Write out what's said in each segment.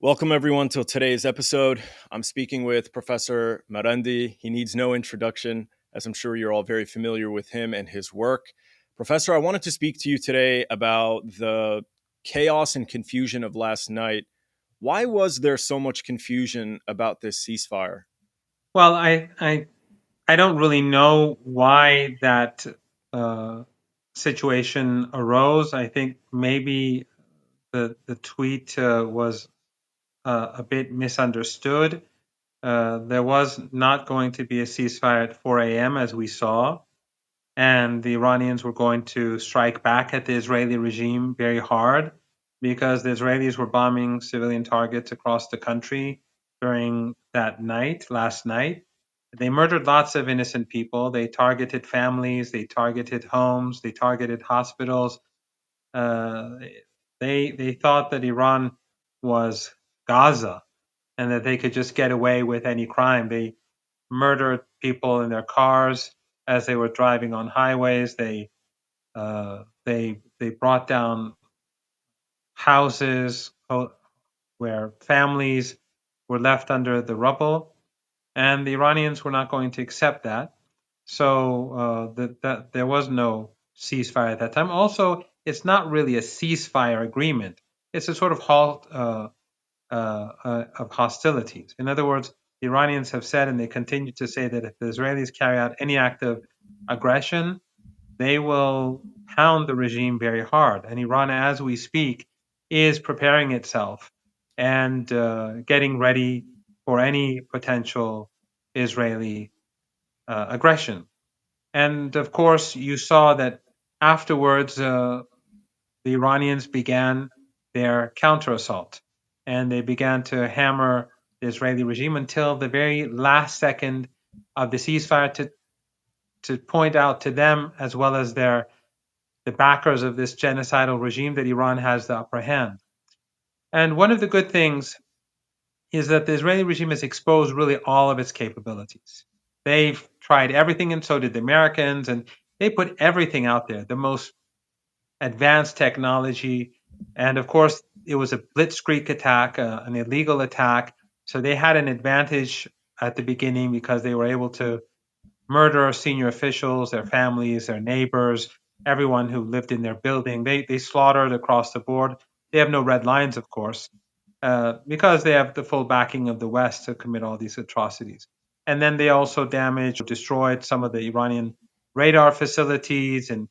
Welcome, everyone, to today's episode. I'm speaking with Professor Marandi. He needs no introduction, as I'm sure you're all very familiar with him and his work. Professor, I wanted to speak to you today about the chaos and confusion of last night. Why was there so much confusion about this ceasefire? Well, I don't really know why that uh, situation arose. I think maybe the tweet was a bit misunderstood. There was not going to be a ceasefire at 4 a.m. as we saw, and the Iranians were going to strike back at the Israeli regime very hard because the Israelis were bombing civilian targets across the country during that night, last night. They murdered lots of innocent people. They targeted families, they targeted homes, they targeted hospitals. Uh, they thought that Iran was Gaza and that they could just get away with any crime. They murdered people in their cars as they were driving on highways. They brought down houses where families were left under the rubble, and the Iranians were not going to accept that. So that there was no ceasefire at that time. Also, it's not really a ceasefire agreement. It's a sort of halt of hostilities. In other words, the Iranians have said, and they continue to say, that if the Israelis carry out any act of aggression, they will pound the regime very hard. And Iran, as we speak, is preparing itself and getting ready for any potential Israeli aggression. And of course, you saw that afterwards, the Iranians began their counterassault and they began to hammer the Israeli regime until the very last second of the ceasefire to point out to them, as well as the backers of this genocidal regime, that Iran has the upper hand. And one of the good things is that the Israeli regime has exposed really all of its capabilities. They've tried everything, and so did the Americans, and they put everything out there, the most advanced technology. And of course, it was a blitzkrieg attack, an illegal attack. So they had an advantage at the beginning because they were able to murder senior officials, their families, their neighbors, everyone who lived in their building. They slaughtered across the board. They have no red lines, of course, because they have the full backing of the West to commit all these atrocities. And then they also damaged or destroyed some of the Iranian radar facilities and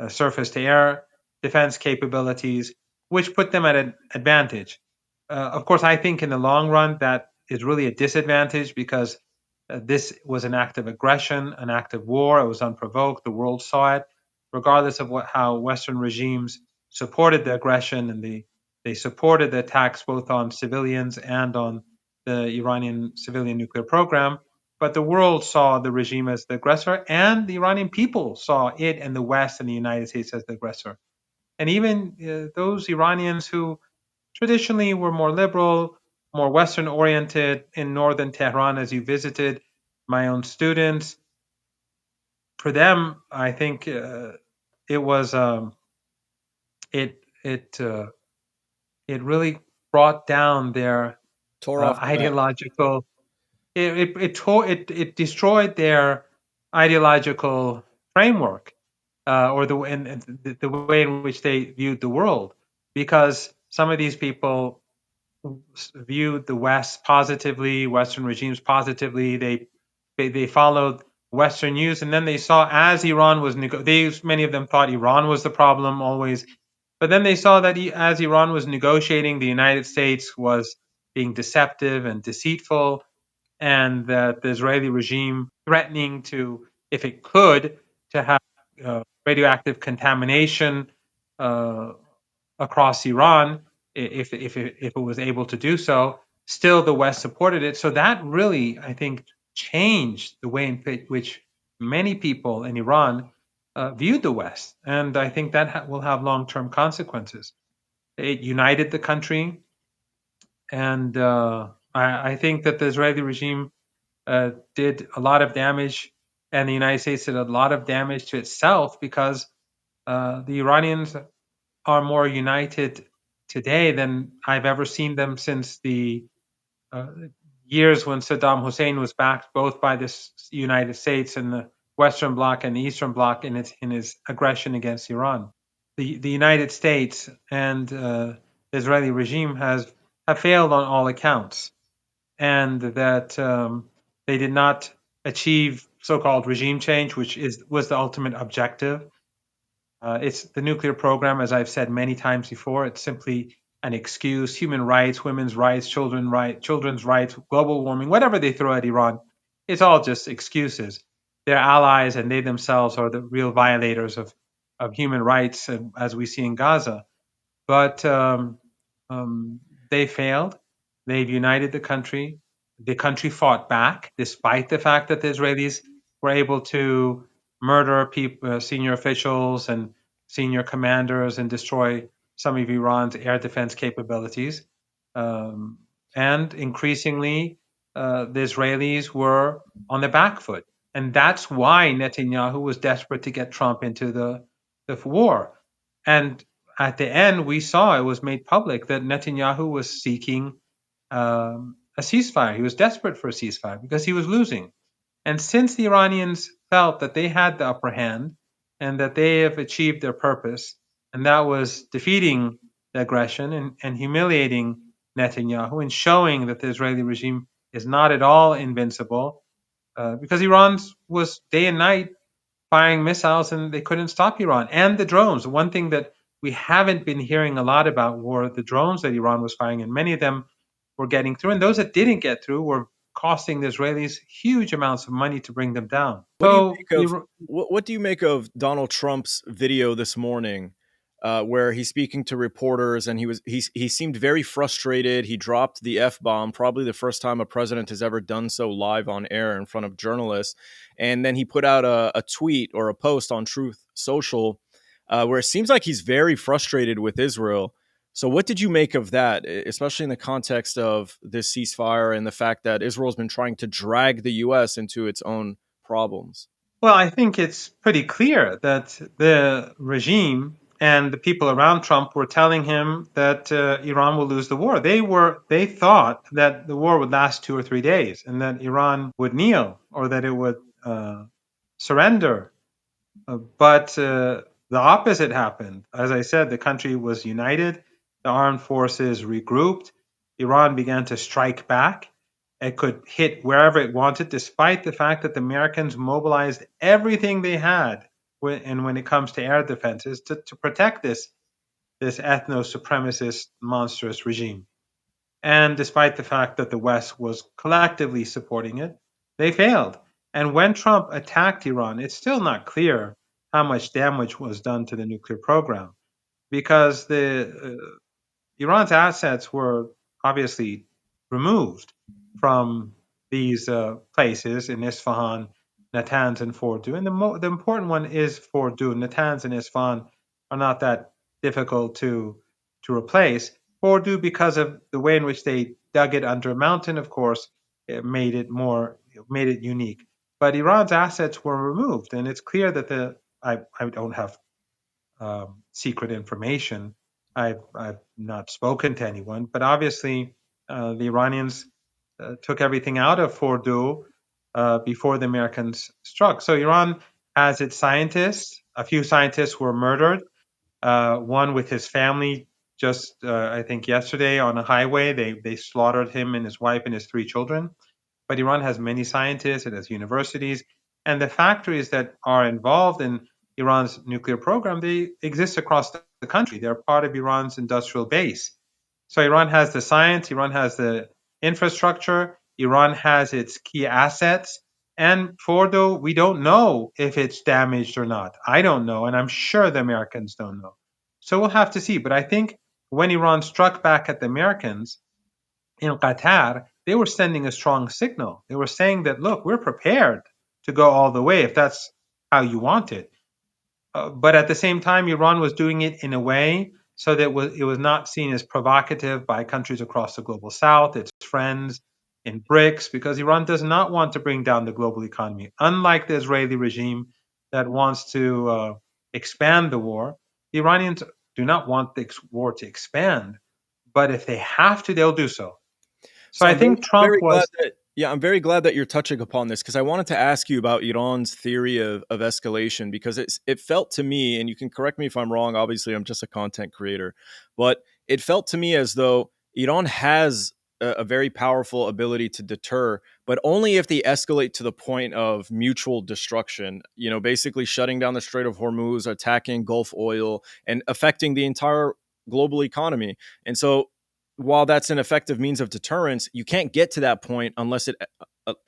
surface to air defense capabilities, which put them at an advantage. Of course, I think in the long run, that is really a disadvantage because this was an act of aggression, an act of war. It was unprovoked. The world saw it, regardless of how Western regimes supported the aggression, and they supported the attacks both on civilians and on the Iranian civilian nuclear program. But the world saw the regime as the aggressor, and the Iranian people saw it and the West and the United States as the aggressor. And even those Iranians who traditionally were more liberal, more Western oriented in northern Tehran, as you visited, my own students, for them, I think it was it it really brought down their Tore off the band. ideological. It destroyed their ideological framework, or the way in which they viewed the world, because some of these people viewed the West positively, Western regimes positively. They followed Western news, and then they saw, as Iran was many of them thought Iran was the problem always, but then they saw that as Iran was negotiating, the United States was being deceptive and deceitful, and that the Israeli regime threatening to, if it could, to have radioactive contamination uh, across Iran, if it was able to do so. Still, the West supported it. So that really, I think, changed the way in which many people in Iran viewed the West, and I think that will have long-term consequences. It united the country, and I think that the Israeli regime did a lot of damage, and the United States did a lot of damage to itself because the Iranians are more united today than I've ever seen them since the uh, years when Saddam Hussein was backed both by the United States and the Western Bloc and the Eastern Bloc in his aggression against Iran. The United States and the Israeli regime have failed on all accounts, and that they did not achieve so-called regime change, which was the ultimate objective. It's the nuclear program, as I've said many times before. It's simply an excuse. Human rights, women's rights, children's rights, global warming, whatever they throw at Iran, it's all just excuses. Their allies and they themselves are the real violators of human rights, as we see in Gaza. But they failed. They've united the country. The country fought back, despite the fact that the Israelis were able to murder people, senior officials and senior commanders, and destroy some of Iran's air defense capabilities. Um, and increasingly, the Israelis were on the back foot. And that's why Netanyahu was desperate to get Trump into the war. And at the end, we saw it was made public that Netanyahu was seeking a ceasefire. He was desperate for a ceasefire because he was losing. And since the Iranians felt that they had the upper hand and that they have achieved their purpose, and that was defeating the aggression and humiliating Netanyahu and showing that the Israeli regime is not at all invincible, because Iran was day and night firing missiles and they couldn't stop Iran. And the drones. One thing that we haven't been hearing a lot about were the drones that Iran was firing, and many of them were getting through. And those that didn't get through were costing the Israelis huge amounts of money to bring them down. What do you So, make of what do you make of Donald Trump's video this morning, where he's speaking to reporters and he seemed very frustrated. He dropped the f bomb, probably the first time a president has ever done so live on air in front of journalists. And then he put out a tweet or a post on Truth Social, where it seems like he's very frustrated with Israel. So, what did you make of that, especially in the context of this ceasefire and the fact that Israel's been trying to drag the U.S. into its own problems? well, I think it's pretty clear that the regime and the people around Trump were telling him that Iran will lose the war. They thought that the war would last 2 or 3 days and that Iran would kneel or that it would surrender. But the opposite happened. As I said, the country was united, the armed forces regrouped, Iran began to strike back. It could hit wherever it wanted, despite the fact that the Americans mobilized everything they had when it comes to air defenses to protect this ethno supremacist monstrous regime. And despite the fact that the West was collectively supporting it, they failed. And when Trump attacked Iran, it's still not clear how much damage was done to the nuclear program because the Iran's assets were obviously removed from these places in Isfahan, Natanz, and Fordow. And the important one is Fordow. Natanz and Isfahan are not that difficult to replace. Fordow, because of the way in which they dug it under a mountain, of course, it made it unique. But Iran's assets were removed, and it's clear that I don't have secret information. I've not spoken to anyone, but obviously the Iranians took everything out of Fordow before the Americans struck. So Iran has its scientists. A few scientists were murdered. One with his family just I think yesterday on a highway. They slaughtered him and his wife and his 3 children. But Iran has many scientists, it has universities, and the factories that are involved in Iran's nuclear program, they exist across the country. They're part of Iran's industrial base. So Iran has the science, Iran has the infrastructure, Iran has its key assets. And Fordo, we don't know if it's damaged or not. I don't know, and I'm sure the Americans don't know. So we'll have to see. But I think when Iran struck back at the Americans, in Qatar, they were sending a strong signal. They were saying that, look, we're prepared to go all the way if that's how you want it. But at the same time, Iran was doing it in a way so that it was not seen as provocative by countries across the global south, its friends in BRICS, because Iran does not want to bring down the global economy. Unlike the Israeli regime that wants to expand the war, the Iranians do not want the war to expand. but if they have to, they'll do so. So So I think I'm Trump very glad was. that I'm very glad that you're touching upon this because I wanted to ask you about Iran's theory of escalation because it felt to me, and you can correct me if I'm wrong. Obviously, I'm just a content creator, but it felt to me as though Iran has a very powerful ability to deter, but only if they escalate to the point of mutual destruction. You know, basically shutting down the Strait of Hormuz, attacking Gulf oil, and affecting the entire global economy. And so while that's an effective means of deterrence, you can't get to that point unless it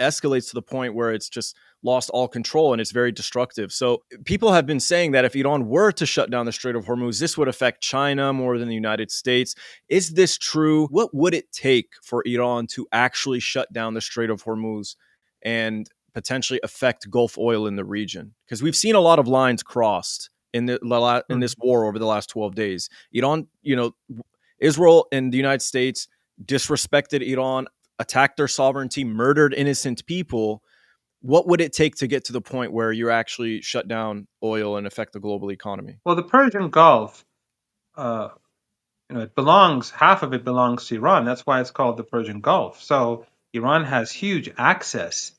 escalates to the point where it's just lost all control and it's very destructive. So people have been saying that if Iran were to shut down the Strait of Hormuz, this would affect China more than the United States. Is this true? What would it take for Iran to actually shut down the Strait of Hormuz and potentially affect Gulf oil in the region? Because we've seen a lot of lines crossed in Hmm. this war over the last 12 days. Iran, Israel and the United States disrespected Iran, attacked their sovereignty, murdered innocent people. What would it take to get to the point where you actually shut down oil and affect the global economy? Well, the Persian Gulf, uh, it belongs, half of it belongs to Iran. That's why it's called the Persian Gulf. So Iran has huge access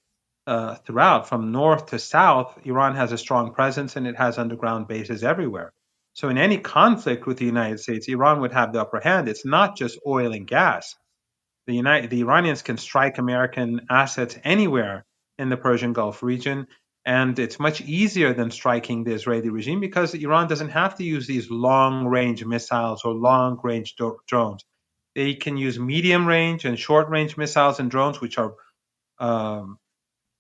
throughout, from north to south. Iran has a strong presence and it has underground bases everywhere. So in any conflict with the United States, Iran would have the upper hand. It's not just oil and gas. The Iranians can strike American assets anywhere in the Persian Gulf region, and it's much easier than striking the Israeli regime because Iran doesn't have to use these long-range missiles or long-range drones. They can use medium-range and short-range missiles and drones, which are um,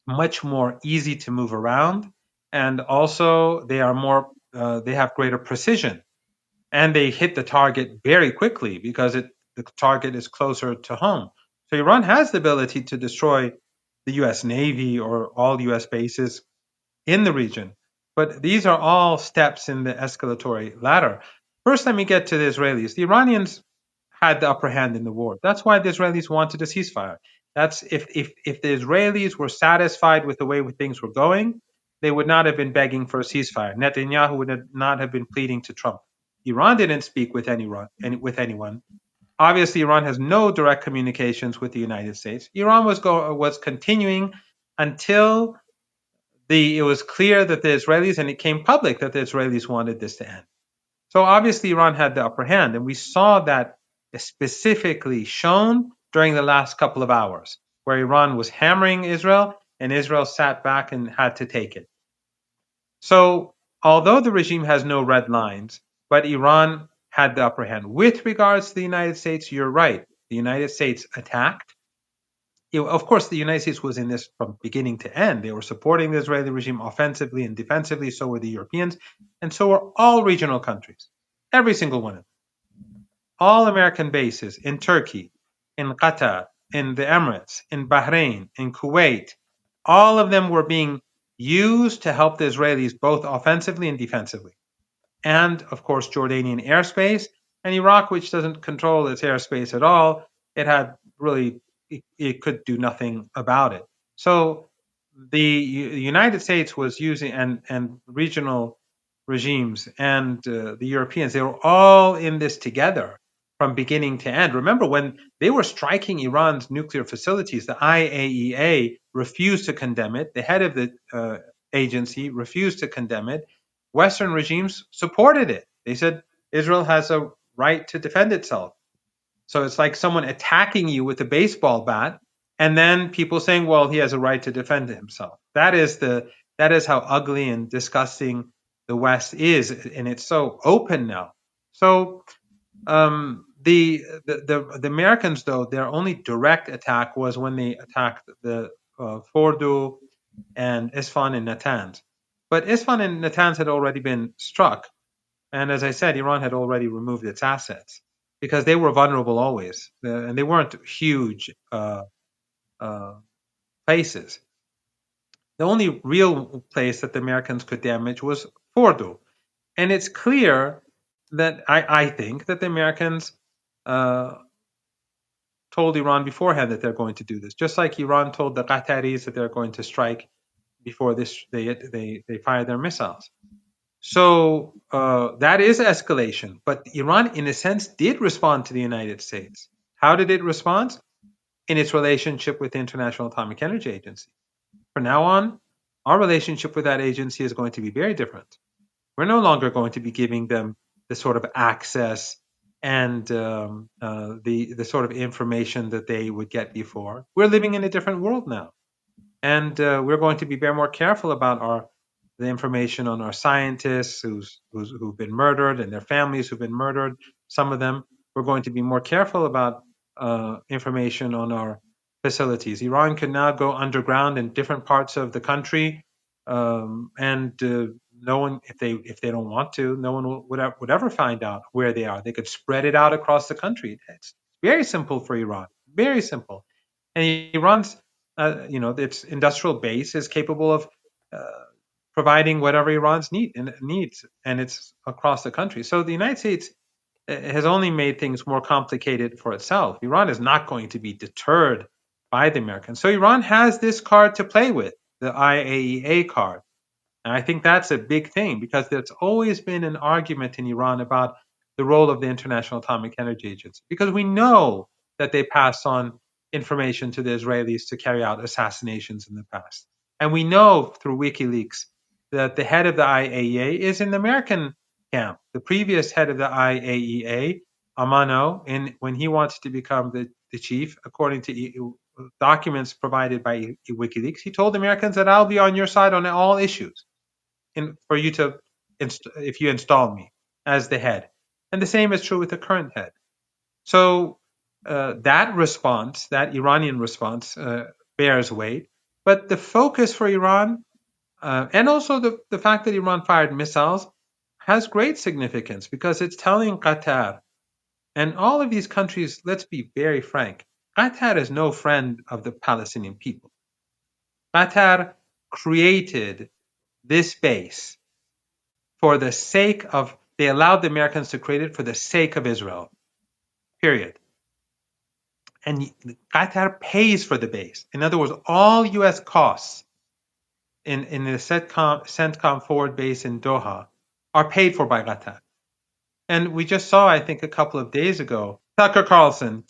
much more easy to move around, and also they have greater precision and they hit the target very quickly because the target is closer to home. So Iran has the ability to destroy the U.S. Navy or all U.S. bases in the region. But these are all steps in the escalatory ladder. First, let me get to the Israelis. The Iranians had the upper hand in the war. That's why the Israelis wanted a ceasefire. That's if the Israelis were satisfied with the way things were going, they would not have been begging for a ceasefire. Netanyahu would not have been pleading to Trump. Iran didn't speak with anyone. Obviously, Iran has no direct communications with the United States. Iran was continuing until it was clear that the Israelis, and it came public that the Israelis wanted this to end. So obviously, Iran had the upper hand, and we saw that specifically shown during the last couple of hours, where Iran was hammering Israel, and Israel sat back and had to take it. So, although the regime has no red lines, but Iran had the upper hand. With regards to the United States, you're right. The United States attacked. Of course, the United States was in this from beginning to end. They were supporting the Israeli regime offensively and defensively. So were the Europeans, and so were all regional countries, every single one of them. All American bases in Turkey, in Qatar, in the Emirates, in Bahrain, in Kuwait, all of them were being used to help the Israelis both offensively and defensively. And of course, Jordanian airspace, and Iraq, which doesn't control its airspace at all, it could do nothing about it. So the United States was using, and regional regimes and the Europeans, they were all in this together from beginning to end. Remember, when they were striking Iran's nuclear facilities, the IAEA refused to condemn it. The head of the agency refused to condemn it. Western regimes supported it. They said Israel has a right to defend itself. So it's like someone attacking you with a baseball bat, and then people saying, "Well, he has a right to defend himself." That is how ugly and disgusting the West is, and it's so open now. So the Americans, though, their only direct attack was when they attacked the Fordo and Isfahan and Natanz. But Isfahan and Natanz had already been struck, and as I said, Iran had already removed its assets because they were vulnerable always, and they weren't huge uh, places. The only real place that the Americans could damage was Fordo, and it's clear that I think that the Americans uh, told Iran beforehand that they're going to do this, just like Iran told the Qataris that they're going to strike before they fire their missiles. So that is escalation. But Iran, in a sense, did respond to the United States. How did it respond? In its relationship with the International Atomic Energy Agency. From now on, our relationship with that agency is going to be very different. We're no longer going to be giving them the sort of access and the sort of information that they would get before. We're living in a different world now, and we're going to be very more careful about our the information on our scientists who've been murdered and their families who've been murdered. Some of them. We're going to be more careful about information on our facilities. Iran can now go underground in different parts of the country, and no one, if they don't want to, no one would ever find out where they are. They could spread it out across the country. It's very simple for Iran. Very simple. And Iran's its industrial base is capable of uh, providing whatever Iran's needs, and it's across the country. So the United States has only made things more complicated for itself. Iran is not going to be deterred by the Americans. So Iran has this card to play with, the IAEA card. And I think that's a big thing because there's always been an argument in Iran about the role of the International Atomic Energy Agency because we know that they pass on information to the Israelis to carry out assassinations in the past. And we know through WikiLeaks that the head of the IAEA is in the American camp. The previous head of the IAEA, Amano, when he wants to become the chief, according to documents provided by WikiLeaks, he told Americans that I'll be on your side on all issues for you to if you install me as the head. And the same is true with the current head. So that response, that Iranian response, bears weight. But the focus for Iran, and also the fact that Iran fired missiles, has great significance because it's telling Qatar and all of these countries, let's be very frank, Qatar is no friend of the Palestinian people. Qatar created this base for the sake of, they allowed the Americans to create it for the sake of Israel, period. And Qatar pays for the base. In other words, all US costs in the CENTCOM forward base in Doha are paid for by Qatar. And we just saw, I think, a couple of days ago, Tucker Carlson,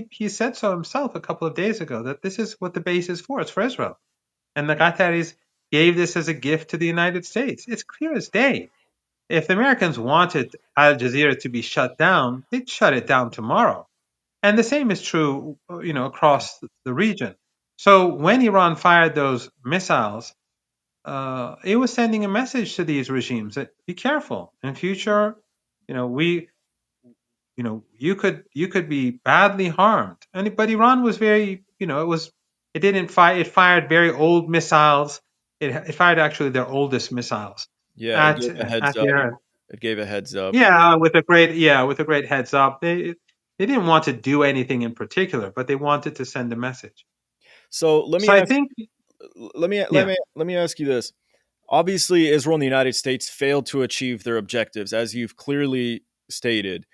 he said so himself a couple of days ago, that this is what the base is for. It's for Israel. And the Qataris gave this as a gift to the United States. It's clear as day. If the Americans wanted Al Jazeera to be shut down, they'd shut it down tomorrow. And the same is true, across the region. So when Iran fired those missiles, it was sending a message to these regimes that be careful in future. We, you could be badly harmed. But Iran was very, it didn't fire. It fired very old missiles. It fired actually their oldest missiles Yeah, it at gave a heads at up. their It gave a heads up. with a great heads up. They didn't want to do anything in particular, but they wanted to send a message. So let So me I ask think, let yeah. me let me ask you this. Obviously, Israel and the United States failed to achieve their objectives, as you've clearly stated.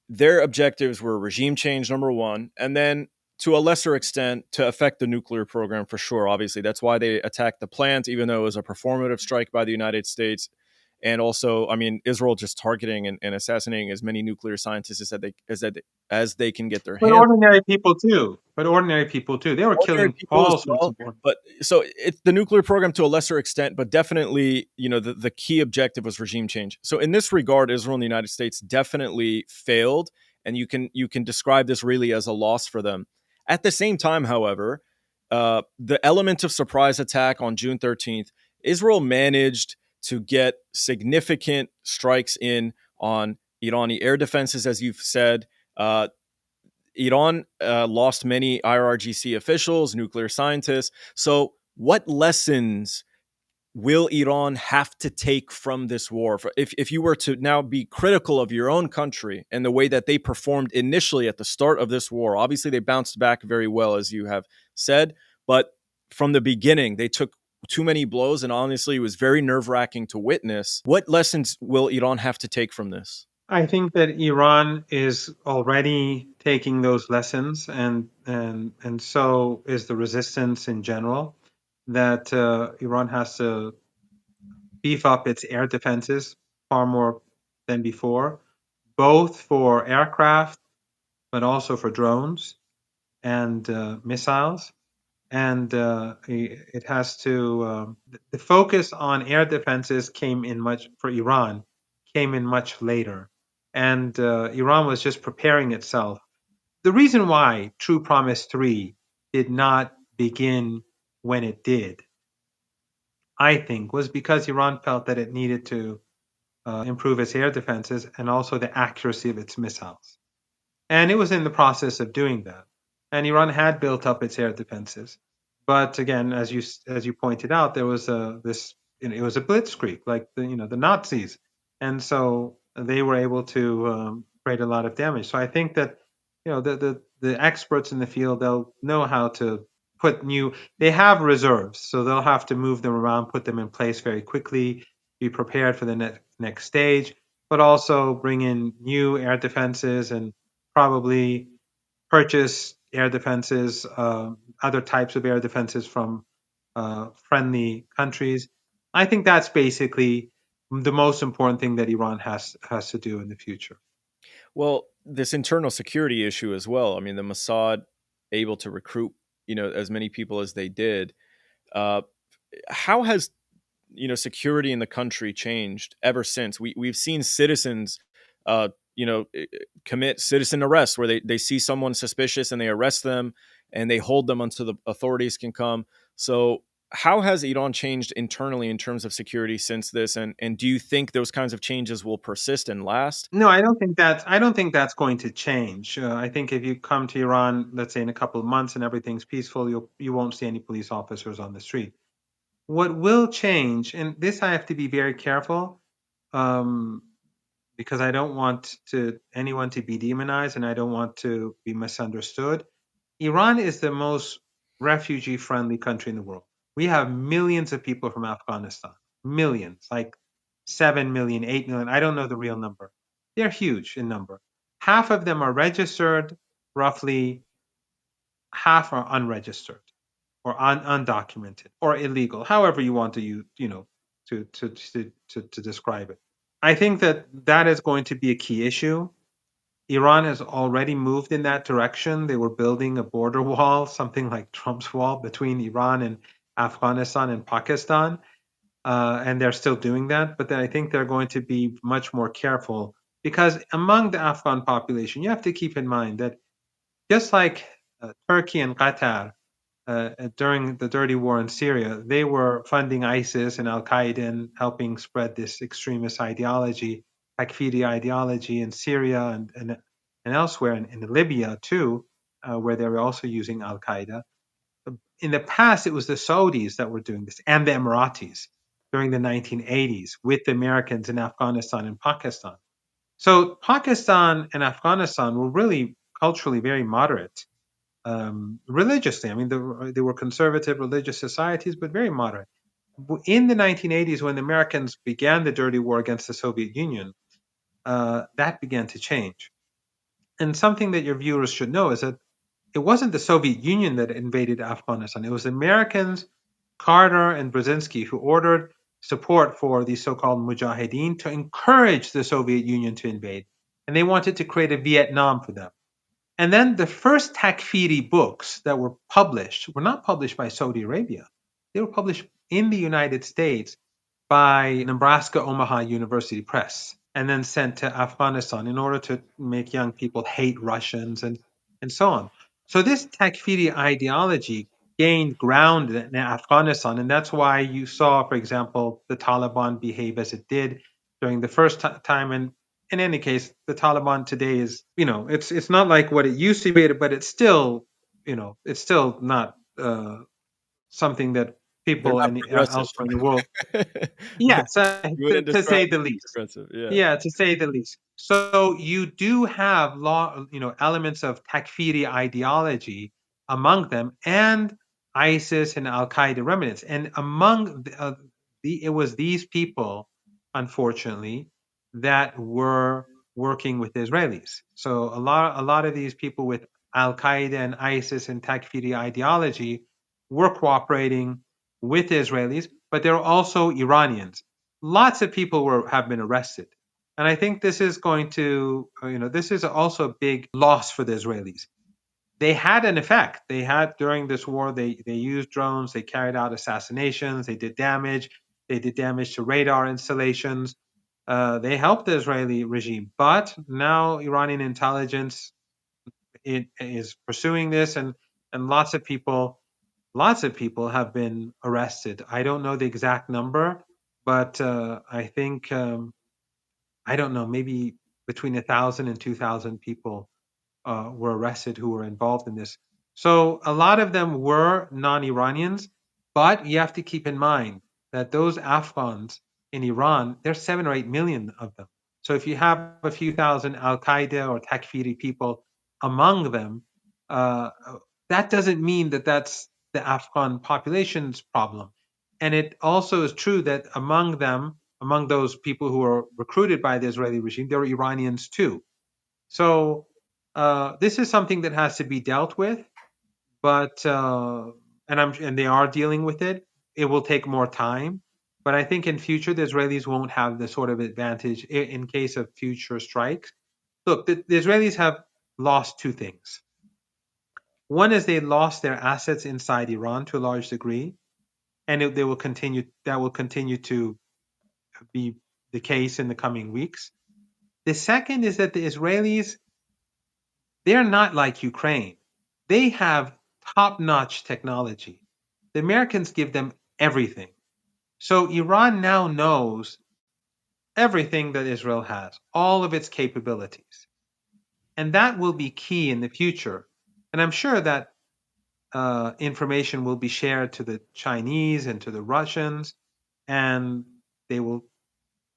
Their objectives were regime change, number one, and then to a lesser extent to affect the nuclear program for sure. Obviously, that's why they attacked the plant, even though it was a performative strike by the United States. And also, I mean, Israel just targeting and assassinating as many nuclear scientists as they can get their But hands. ordinary people too. They were Ordinary killing people all as sorts well. of ordinary. But so it's the nuclear program to a lesser extent, but definitely, the key objective was regime change. So in this regard, Israel and the United States definitely failed, and you can describe this really as a loss for them. At the same time, however, the element of surprise attack on June 13th, Israel managed to get significant strikes in on Irani air defenses, as you've said. Iran lost many IRGC officials, nuclear scientists. So, what lessons will Iran have to take from this war? If you were to now be critical of your own country and the way that they performed initially at the start of this war, obviously they bounced back very well, as you have said, but from the beginning, they took too many blows, and honestly, it was very nerve wracking to witness. What lessons will Iran have to take from this? I think that Iran is already taking those lessons, and so is the resistance in general. That Iran has to beef up its air defenses. far more than before, both for aircraft, but also for drones and missiles. And it has to, the focus on air defenses came in much, for Iran, came in much later. And Iran was just preparing itself. The reason why True Promise 3 did not begin when it did, I think, was because Iran felt that it needed to improve its air defenses and also the accuracy of its missiles. And it was in the process of doing that. And Iran had built up its air defenses, but again, as you pointed out, there was it was a blitzkrieg, like the Nazis, and so they were able to create a lot of damage. So I think that the experts in the field, they'll know how to put new. They have reserves, so they'll have to move them around, put them in place very quickly, be prepared for the next stage, but also bring in new air defenses and probably purchase air defenses, other types of air defenses from friendly countries. I think that's basically the most important thing that Iran has to do in the future. Well, this internal security issue as well. I mean, the Mossad able to recruit, as many people as they did. Uh, how has security in the country changed ever since? We've seen citizens, uh, commit citizen arrests where they see someone suspicious and they arrest them and they hold them until the authorities can come. So how has Iran changed internally in terms of security since this? And do you think those kinds of changes will persist and last? No, I don't think that's going to change. I think if you come to Iran, let's say in a couple of months and everything's peaceful, you won't see any police officers on the street. What will change, and this I have to be very careful, um, because I don't want anyone to be demonized and I don't want to be misunderstood. Iran is the most refugee friendly country in the world. We have millions of people from Afghanistan, millions, like 7 million, 8 million. I don't know the real number. They're huge in number. Half of them are registered, roughly half are unregistered or undocumented or illegal, however you want to to describe it. I think that that is going to be a key issue. Iran has already moved in that direction. They were building a border wall, something like Trump's wall between Iran and Afghanistan and Pakistan, and they're still doing that. But then I think they're going to be much more careful because among the Afghan population, you have to keep in mind that just like Turkey and Qatar during the dirty war in Syria, they were funding ISIS and Al Qaeda and helping spread this extremist ideology, Takfiri ideology in Syria and elsewhere, in Libya too, where they were also using Al Qaeda. In the past, it was the Saudis that were doing this and the Emiratis during the 1980s with the Americans in Afghanistan and Pakistan. So Pakistan and Afghanistan were really culturally very moderate religiously. I mean, they were conservative religious societies, but very moderate. In the 1980s, when the Americans began the dirty war against the Soviet Union, that began to change. And something that your viewers should know is that it wasn't the Soviet Union that invaded Afghanistan. It was the Americans, Carter and Brzezinski, who ordered support for the so-called Mujahideen to encourage the Soviet Union to invade. And they wanted to create a Vietnam for them. And then the first Takfiri books that were published were not published by Saudi Arabia. They were published in the United States by Nebraska Omaha University Press and then sent to Afghanistan in order to make young people hate Russians and so on. So this Takfiri ideology gained ground in Afghanistan, and that's why you saw, for example, the Taliban behave as it did during the first time. And in any case, the Taliban today is, it's not like what it used to be, but it's still, it's still not something that They're people not progressive. elsewhere in the world, yes, You to, wouldn't to describe say them the as least. progressive. Yeah. Yeah, to say the least. So you do have elements of Takfiri ideology among them, and ISIS and Al Qaeda remnants. And among it was these people, unfortunately, that were working with Israelis. So a lot of these people with Al Qaeda and ISIS and Takfiri ideology were cooperating with Israelis, but there are also Iranians. lots of people have been arrested. And I think this is going to, this is also a big loss for the Israelis. They had an effect. They had during this war, they used drones, they carried out assassinations, they did damage. They did damage to radar installations. They helped the Israeli regime. But now Iranian intelligence is pursuing this, and lots of people have been arrested. I don't know the exact number, but I think I don't know, maybe between 1,000 and 2,000 people were arrested who were involved in this. So a lot of them were non-Iranians, but you have to keep in mind that those Afghans in Iran, there's 7 or 8 million of them. So if you have a few thousand Al Qaeda or Takfiri people among them, uh, that doesn't mean that that's the Afghan population's problem. And it also is true that among them, among those people who are recruited by the Israeli regime, there are Iranians too. So this is something that has to be dealt with, but and they are dealing with it. It will take more time, but I think in future the Israelis won't have the sort of advantage in case of future strikes. Look, the Israelis have lost two things. One is they lost their assets inside Iran to a large degree, and they will continue. That will continue to be the case in the coming weeks. The second is that the Israelis, they're not like Ukraine. They have top notch technology. The Americans give them everything. So Iran now knows everything that Israel has, all of its capabilities. And that will be key in the future. And I'm sure that information will be shared to the Chinese and to the Russians, and they will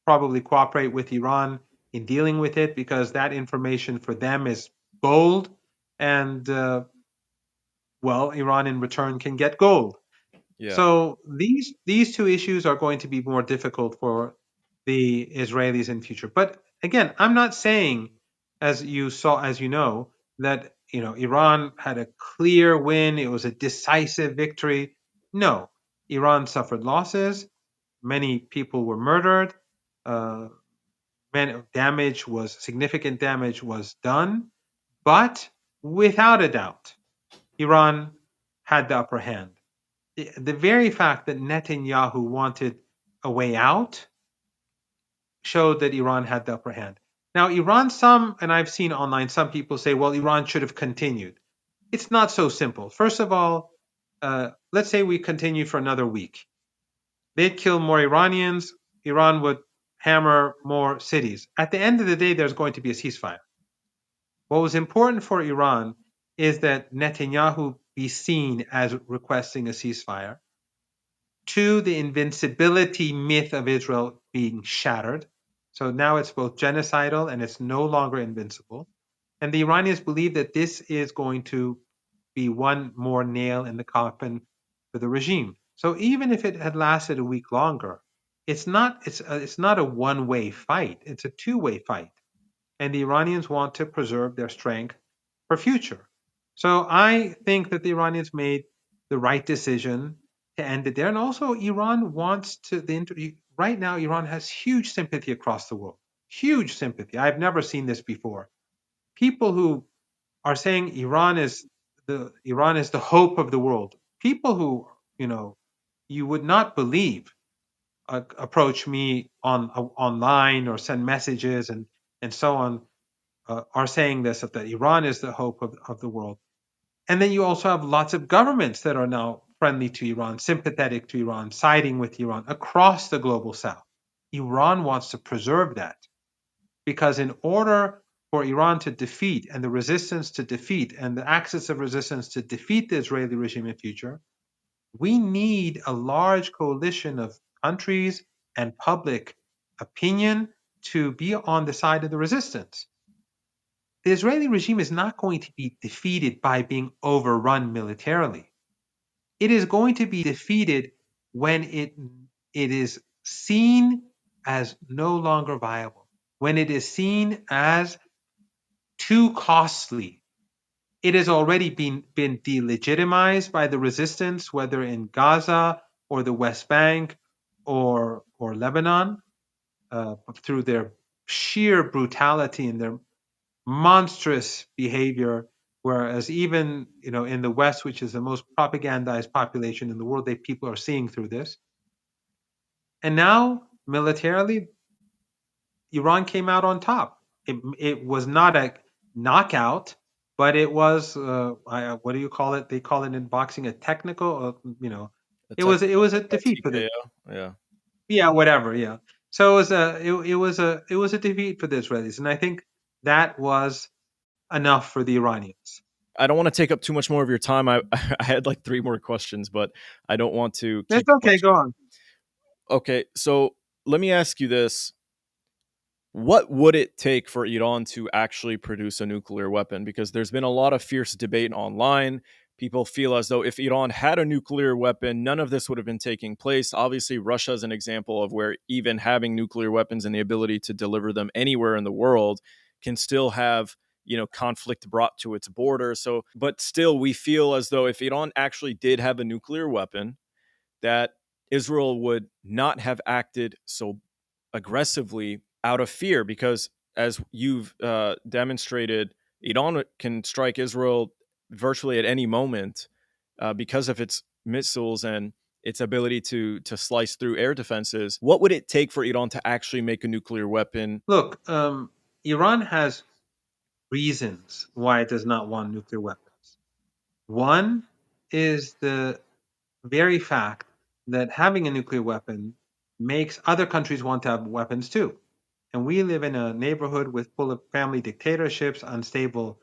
probably cooperate with Iran in dealing with it because that information for them is gold. And well, Iran in return can get gold. Yeah. So these two issues are going to be more difficult for the Israelis in future. But again, I'm not saying, as you know, that Iran had a clear win. It was a decisive victory. No, Iran suffered losses. Many people were murdered. Uh, significant damage was done. But without a doubt, Iran had the upper hand. The very fact that Netanyahu wanted a way out showed that Iran had the upper hand. Now, and I've seen online, some people say, well, Iran should have continued. It's not so simple. First of all, let's say we continue for another week. They'd kill more Iranians. Iran would hammer more cities. At the end of the day, there's going to be a ceasefire. What was important for Iran is that Netanyahu be seen as requesting a ceasefire. Two, the invincibility myth of Israel being shattered. So now it's both genocidal and it's no longer invincible. And the Iranians believe that this is going to be one more nail in the coffin for the regime. So even if it had lasted a week longer, it's not a one-way fight. It's a two-way fight. And the Iranians want to preserve their strength for future. So I think that the Iranians made the right decision to end it there. And also, Iran wants to, right now, Iran has huge sympathy across the world. Huge sympathy. I've never seen this before. People who are saying Iran is the hope of the world. People who, you would not believe approach me online or send messages and so on are saying this, that Iran is the hope of the world. And then you also have lots of governments that are now friendly to Iran, sympathetic to Iran, siding with Iran across the global south. Iran wants to preserve that because in order for Iran to defeat and the resistance to defeat and the axis of resistance to defeat the Israeli regime in future, we need a large coalition of countries and public opinion to be on the side of the resistance. The Israeli regime is not going to be defeated by being overrun militarily. It is going to be defeated when it is seen as no longer viable, when it is seen as too costly. It has already been delegitimized by the resistance, whether in Gaza or the West Bank or or Lebanon, through their sheer brutality and their monstrous behavior. Whereas even in the West, which is the most propagandized population in the world, people are seeing through this. And now militarily, Iran came out on top. It was not a knockout, but it was what do you call it? They call it in boxing a technical. A it was a technical defeat for the TKO. Yeah. yeah, whatever, yeah. So it was a defeat for the Israelis, and I think that was enough for the Iranians. I don't want to take up too much more of your time. I had like three more questions, but I don't want to keep It's you okay. much. Go on. Okay, so let me ask you this. What would it take for Iran to actually produce a nuclear weapon? Because there's been a lot of fierce debate online. People feel as though if Iran had a nuclear weapon, none of this would have been taking place. Obviously, Russia is an example of where even having nuclear weapons and the ability to deliver them anywhere in the world can still have conflict brought to its border. So, but still, we feel as though if Iran actually did have a nuclear weapon, that Israel would not have acted so aggressively out of fear because, as you've demonstrated, Iran can strike Israel virtually at any moment because of its missiles and its ability to slice through air defenses. What would it take for Iran to actually make a nuclear weapon? Look, Iran has reasons why it does not want nuclear weapons. One is the very fact that having a nuclear weapon makes other countries want to have weapons too. And we live in a neighborhood with full of family dictatorships, unstable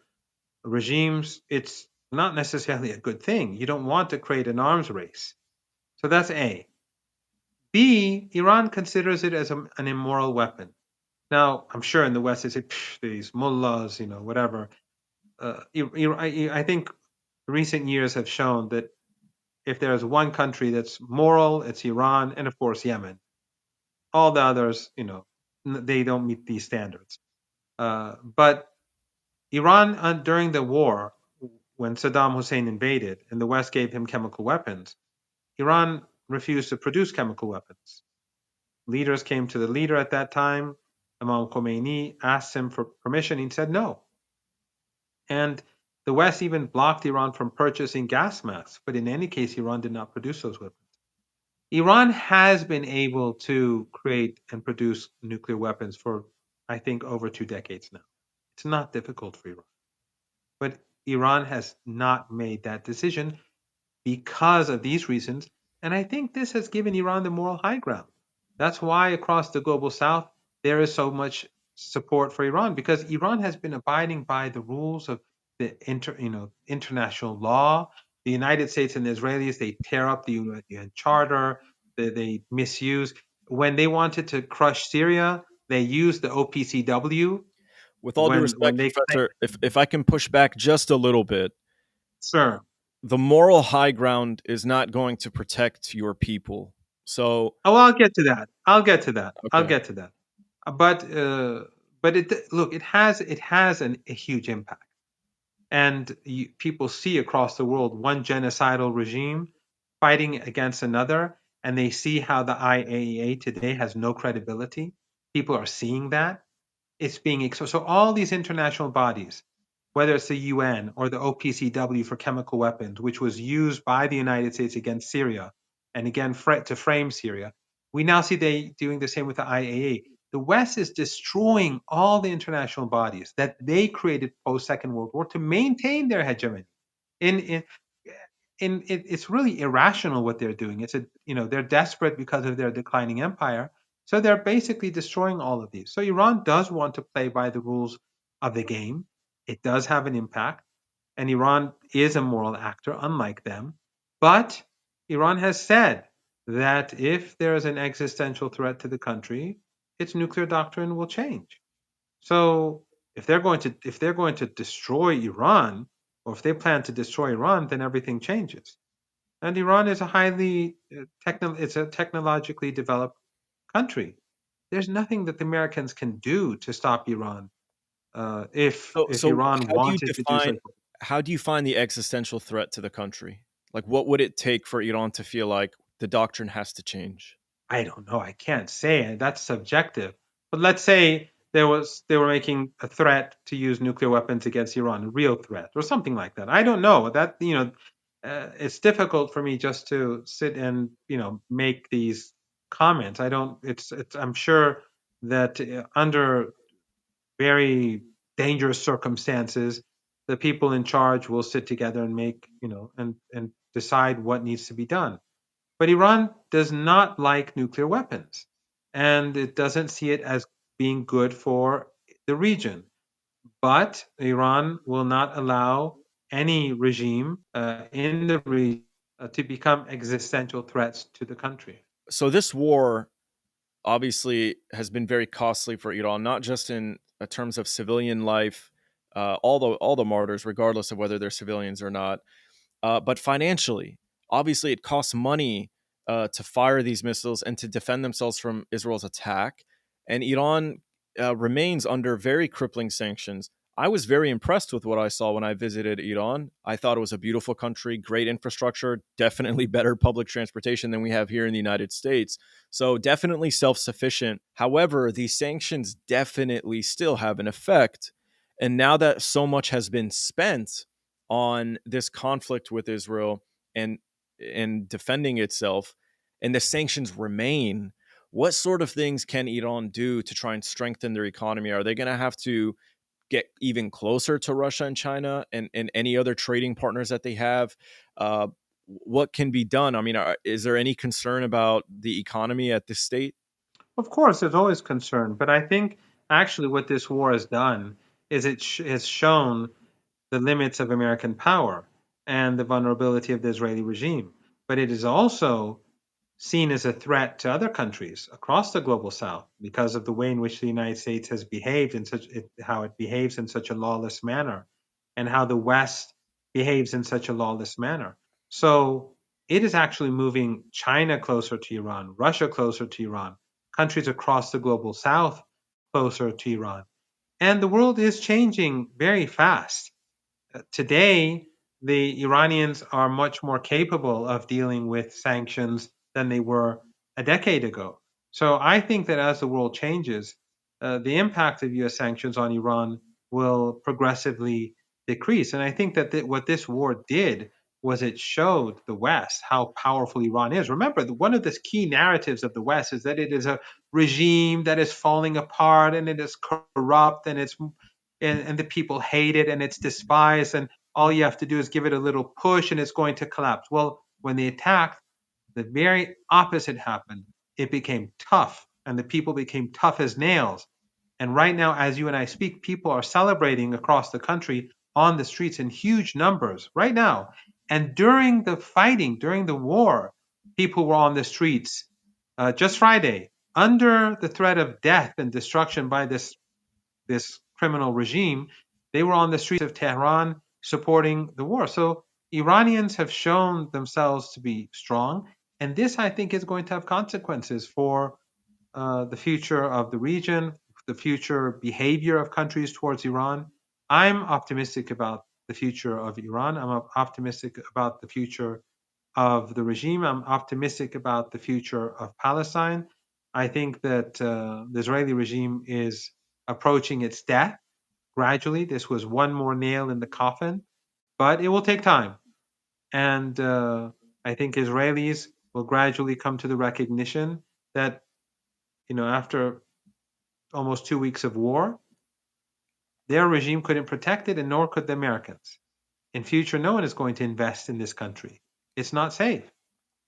regimes. It's not necessarily a good thing. You don't want to create an arms race. So that's A. B, Iran considers it as an immoral weapon. Now, I'm sure in the West they say, these mullahs, whatever. I think recent years have shown that if there's one country that's moral, it's Iran, and of course Yemen. All the others, they don't meet these standards. But Iran, during the war, when Saddam Hussein invaded and the West gave him chemical weapons, Iran refused to produce chemical weapons. Leaders came to the leader at that time, Imam Khomeini, asked him for permission. He said no. And the West even blocked Iran from purchasing gas masks. But in any case, Iran did not produce those weapons. Iran has been able to create and produce nuclear weapons for, I think, over 2 decades now. It's not difficult for Iran. But Iran has not made that decision because of these reasons. And I think this has given Iran the moral high ground. That's why across the global south, there is so much support for Iran, because Iran has been abiding by the rules of the international law. The United States and the Israelis, they tear up the UN Charter, they misuse. When they wanted to crush Syria, they used the OPCW With all due when respect, they claimed. Professor, if I can push back just a little bit, Sure. the moral high ground is not going to protect your people. So, Oh, I'll get to that. I'll get to that. I'll okay. get to that. But it has a huge impact, and people see across the world one genocidal regime fighting against another, and they see how the IAEA today has no credibility. People are seeing that it's being so all these international bodies, whether it's the UN or the OPCW for chemical weapons, which was used by the United States against Syria and again to frame Syria, we now see they doing the same with the IAEA. The West is destroying all the international bodies that they created post Second World War to maintain their hegemony. In in it's really irrational what they're doing. They're desperate because of their declining empire, so they're basically destroying all of these. So Iran does want to play by the rules of the game. It does have an impact, and Iran is a moral actor, unlike them. But Iran has said that if there is an existential threat to the country, its nuclear doctrine will change. So if they're going to destroy Iran, or if they plan to destroy Iran, then everything changes. And Iran is a highly it's a technologically developed country. There's nothing that the Americans can do to stop Iran if So Iran wanted to do so. how do you find the existential threat to the country? Like, what would it take for Iran to feel like the doctrine has to change? I don't know. I can't say. That's subjective. But let's say they were making a threat to use nuclear weapons against Iran, a real threat or something like that. I don't know. That it's difficult for me just to sit and make these comments. I don't. It's. I'm sure that under very dangerous circumstances, the people in charge will sit together and make and decide what needs to be done. But Iran does not like nuclear weapons, and it doesn't see it as being good for the region. But Iran will not allow any regime in the region to become existential threats to the country. So this war obviously has been very costly for Iran, not just in terms of civilian life, all the martyrs, regardless of whether they're civilians or not, but financially, obviously, it costs money to fire these missiles and to defend themselves from Israel's attack. And Iran remains under very crippling sanctions. I was very impressed with what I saw when I visited Iran. I thought it was a beautiful country, great infrastructure, definitely better public transportation than we have here in the United States. So, definitely self sufficient. However, these sanctions definitely still have an effect. And now that so much has been spent on this conflict with Israel and defending itself, and the sanctions remain, what sort of things can Iran do to try and strengthen their economy? Are they going to have to get even closer to Russia and China and any other trading partners that they have? Uh, what can be done? I mean, is there any concern about the economy at this state? Of course, there's always concern, but I think actually what this war has done is has shown the limits of American power and the vulnerability of the Israeli regime. But it is also seen as a threat to other countries across the global south because of the way in which the United States has behaved how it behaves in such a lawless manner and how the West behaves in such a lawless manner. So it is actually moving China closer to Iran, Russia closer to Iran, countries across the global south closer to Iran. And the world is changing very fast. Today, the Iranians are much more capable of dealing with sanctions than they were a decade ago. So I think that as the world changes, the impact of US sanctions on Iran will progressively decrease. And I think that what this war did was it showed the West how powerful Iran is. Remember, one of the key narratives of the West is that it is a regime that is falling apart and it is corrupt and the people hate it and it's despised and all you have to do is give it a little push and it's going to collapse. Well, when they attacked, the very opposite happened. It became tough and the people became tough as nails. And right now, as you and I speak, people are celebrating across the country on the streets in huge numbers right now. And during the fighting, during the war, people were on the streets just Friday under the threat of death and destruction by this criminal regime. They were on the streets of Tehran supporting the war. So Iranians have shown themselves to be strong. And this, I think, is going to have consequences for the future of the region, the future behavior of countries towards Iran. I'm optimistic about the future of Iran. I'm optimistic about the future of the regime. I'm optimistic about the future of Palestine. I think that the Israeli regime is approaching its death gradually. This was one more nail in the coffin, but it will take time. And I think Israelis will gradually come to the recognition that, after almost 2 weeks of war, their regime couldn't protect it, and nor could the Americans. In future, no one is going to invest in this country. It's not safe.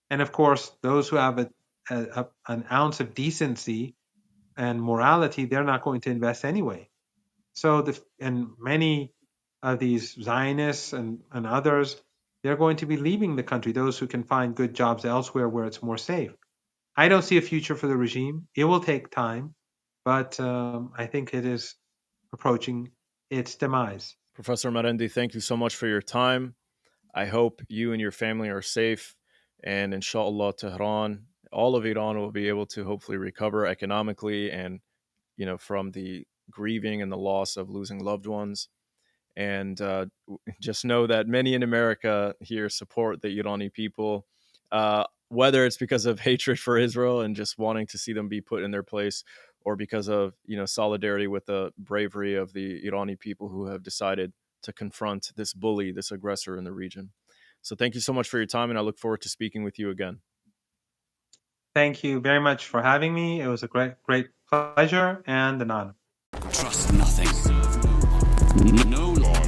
And of course, those who have an ounce of decency and morality, they're not going to invest anyway. So, and many of these Zionists and others, they're going to be leaving the country, those who can find good jobs elsewhere where it's more safe. I don't see a future for the regime. It will take time, but I think it is approaching its demise. Professor Marandi, thank you so much for your time. I hope you and your family are safe. And inshallah, Tehran, all of Iran will be able to hopefully recover economically and, from the grieving and the loss of losing loved ones. And just know that many in America here support the Irani people. whether it's because of hatred for Israel and just wanting to see them be put in their place, or because of solidarity with the bravery of the Irani people who have decided to confront this bully, this aggressor in the region. So thank you so much for your time, and I look forward to speaking with you again. Thank you very much for having me. It was a great pleasure and an honor. Trust nothing. No law